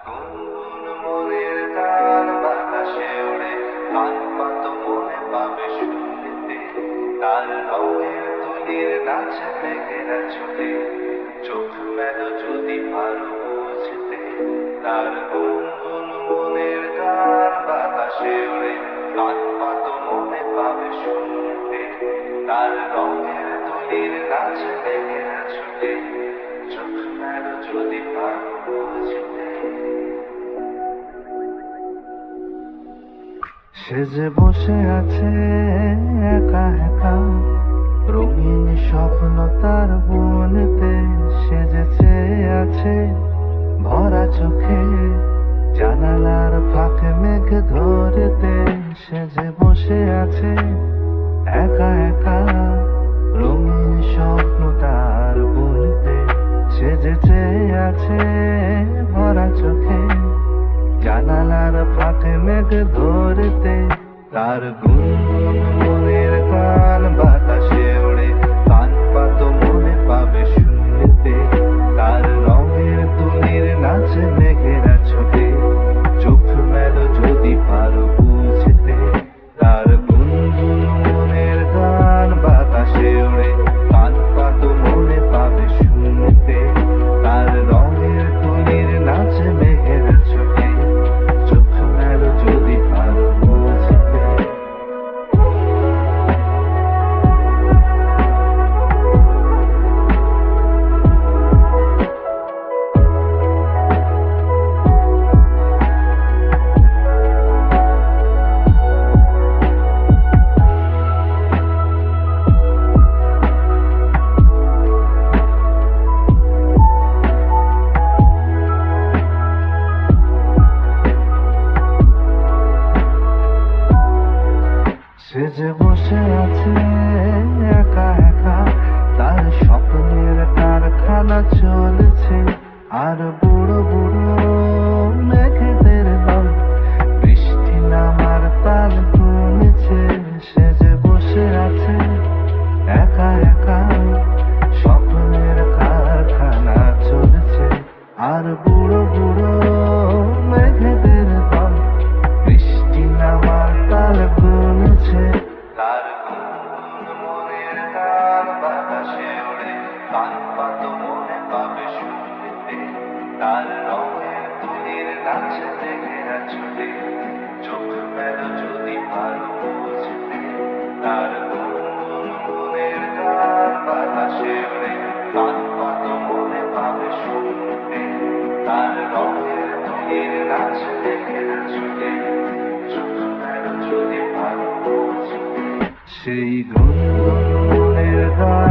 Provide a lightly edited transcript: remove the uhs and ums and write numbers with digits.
গুনগুন মনের গান বাতাসে ওড়ে, কান পাত মনে পাবে শুনতে। তার রঙের তুলির নাচে মেঘেরা ছুটে, চোখ মেলো যদি পারো বুঝতে। তার গুনগুন মনের গান বাতাসে ওড়ে, কান পাত মনে পাবে শুনতে। তার রঙের তুলির নাচে মেঘেরা ছুটে, চোখ মেলো যদি পারো বুঝতে। সে যে বসে আছে একা একা, রঙিন স্বপ্ন তার বনেতে। সে যে চেয়ে আছে ভরা চোখে, জানালার ফাঁকে মেঘ ধরেতে। সে যে বসে আছে একা একা, রঙিন স্বপ্ন তার বনেতে। সে যে চেয়ে আছে ভরা চোখে, জানালার ফাঁকে মেঘ ধরতে। তার গুনগুন মনের গান বাতাসে ওড়ে, কান পাত মনে পাবে শুনতে। তার রঙের তুলির নাচে মেঘেরা ছোটে, চোখ মেলো যদি পারো বুঝতে। তার গুনগুন মনের গান বাতাসে ওড়ে, কান পাত মনে পাবে শুনতে। তার রঙের তুলির নাচে মেঘেরা ছোটে, চোখ মেলো যদি পারো বুঝতে। সে যে বসে আছে একা একা, তার স্বপ্নের কারখানা চলেছে। আর বুড়ো বুড়ো মেঘেদের দল বৃষ্টি নামার তাল গুনেছে। সে যে বসে আছে একা একা, স্বপ্নের কারখানা চলেছে। আর বুড়ো বুড়ো মেঘেদের দল বৃষ্টি নামার তাল গুনেছে। তার গুনগুন মনের গান বাতাসে ওড়ে, কান পাত মনে পাবে শুনতে। তার রঙের তুলির নাচে মেঘেরা ছুটে, চোখ মেলো যদি পারো বুঝতে। তার গুনগুন মনের গান বাতাসে ওড়ে, কান পাত মনে পাবে শুনতে। তার রঙের তুলির নাচে মেঘেরা ছুটে, চোখ মেলো যদি পারো বুঝতে। সেই গুনগুন মনের গান